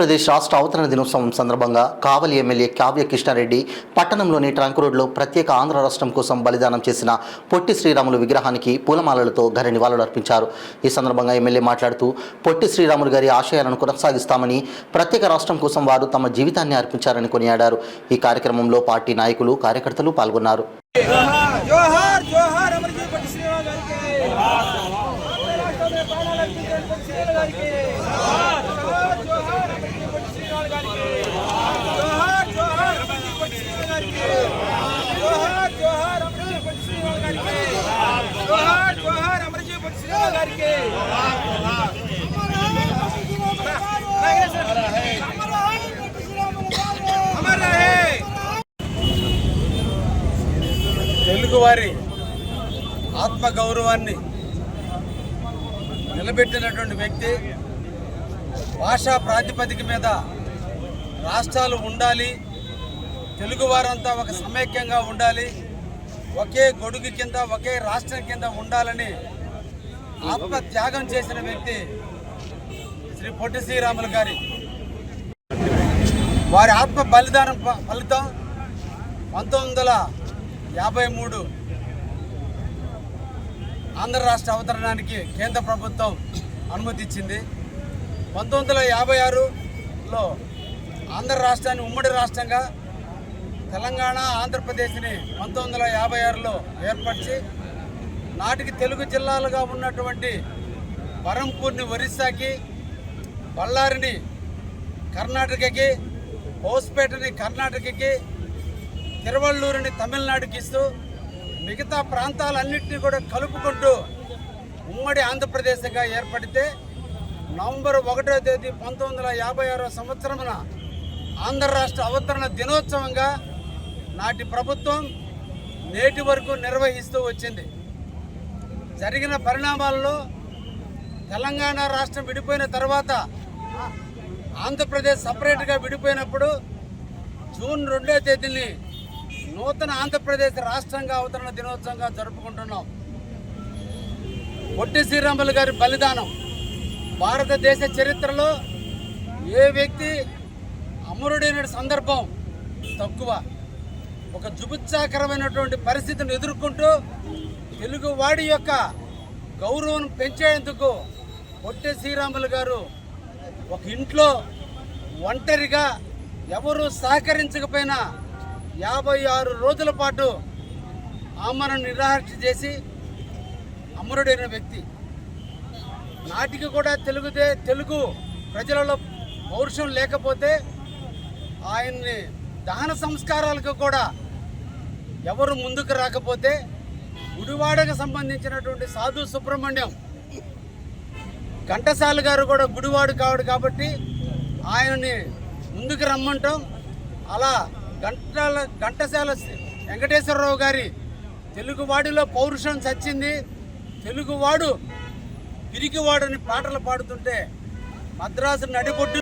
ఆంధ్రప్రదేశ్ రాష్ట్ర అవతరణ దినోత్సవం సందర్భంగా కావలి ఎమ్మెల్యే కావ్య కృష్ణారెడ్డి పట్టణంలోని ట్రంక్ రోడ్లో ప్రత్యేక ఆంధ్ర రాష్ట్రం కోసం బలిదానం చేసిన పొట్టి శ్రీరాములు విగ్రహానికి పూలమాలలతో ఘన నివాళులు అర్పించారు. ఈ సందర్భంగా ఎమ్మెల్యే మాట్లాడుతూ పొట్టి శ్రీరాములు గారి ఆశయాలను కొనసాగిస్తామని, ప్రత్యేక రాష్ట్రం కోసం వారు తమ జీవితాన్ని అర్పించారని కొనియాడారు. ఈ కార్యక్రమంలో పార్టీ నాయకులు, కార్యకర్తలు పాల్గొన్నారు. తెలుగువారి ఆత్మగౌరవాన్ని నిలబెట్టినటువంటి వ్యక్తి. భాషా ప్రాతిపదిక మీద రాష్ట్రాలు ఉండాలి, తెలుగువారంతా ఒక సమైక్యంగా ఉండాలి, ఒకే గొడుగు కింద ఒకే రాష్ట్రం కింద ఉండాలని ఆత్మ త్యాగం చేసిన వ్యక్తి శ్రీ పొట్టి శ్రీరాములు గారి. వారి ఆత్మ బలిదానం ఫలితం 1953 ఆంధ్ర రాష్ట్ర అవతరణానికి కేంద్ర ప్రభుత్వం అనుమతి ఇచ్చింది. 1956లో ఆంధ్ర రాష్ట్రాన్ని ఉమ్మడి రాష్ట్రంగా, తెలంగాణ, ఆంధ్రప్రదేశ్ని 1956లో ఏర్పరిచి నాటికి తెలుగు జిల్లాలుగా ఉన్నటువంటి బరంపూర్ని ఒరిస్సాకి, బళ్ళారిని కర్ణాటకకి, హోస్పేటని కర్ణాటకకి, తిరువళ్ళూరుని తమిళనాడుకి ఇస్తూ మిగతా ప్రాంతాలన్నింటినీ కూడా కలుపుకుంటూ ఉమ్మడి ఆంధ్రప్రదేశ్గా ఏర్పడితే నవంబర్ 1వ తేదీ 1956 సంవత్సరమున ఆంధ్ర రాష్ట్ర అవతరణ దినోత్సవంగా నాటి ప్రభుత్వం నేటి వరకు నిర్వహిస్తూ వచ్చింది. జరిగిన పరిణామాలలో తెలంగాణ రాష్ట్రం విడిపోయిన తర్వాత ఆంధ్రప్రదేశ్ సపరేట్గా విడిపోయినప్పుడు జూన్ 2వ తేదీని నూతన ఆంధ్రప్రదేశ్ రాష్ట్రంగా అవతరణ దినోత్సవంగా జరుపుకుంటున్నాం. పొట్టి శ్రీరాములు గారి బలిదానం భారతదేశ చరిత్రలో ఏ వ్యక్తి అమరుడైన సందర్భం తక్కువ. ఒక జుగుత్సాకరమైనటువంటి పరిస్థితిని ఎదుర్కొంటూ తెలుగువాడి యొక్క గౌరవం పెంచేందుకు పొట్టి శ్రీరాములు గారు ఒక ఇంట్లో ఒంటరిగా ఎవరు సహకరించకపోయినా 56 రోజుల పాటు ఆమరణ నిరాహార చేసి అమరుడైన వ్యక్తి. నాటికి కూడా తెలుగు ప్రజలలో పౌరుషం లేకపోతే ఆయన్ని దహన సంస్కారాలకు కూడా ఎవరు ముందుకు రాకపోతే గుడివాడకు సంబంధించినటువంటి సాధు సుబ్రహ్మణ్యం ఘంటసాల గారు కూడా గుడివాడు కావడు కాబట్టి ఆయనని ముందుకు రమ్మంటాం. అలా ఘంటసాల వెంకటేశ్వరరావు గారి తెలుగువాడిలో పౌరుషం చచ్చింది, తెలుగువాడు పిరికివాడని పాటలు పాడుతుంటే మద్రాసు నడిబొడ్డు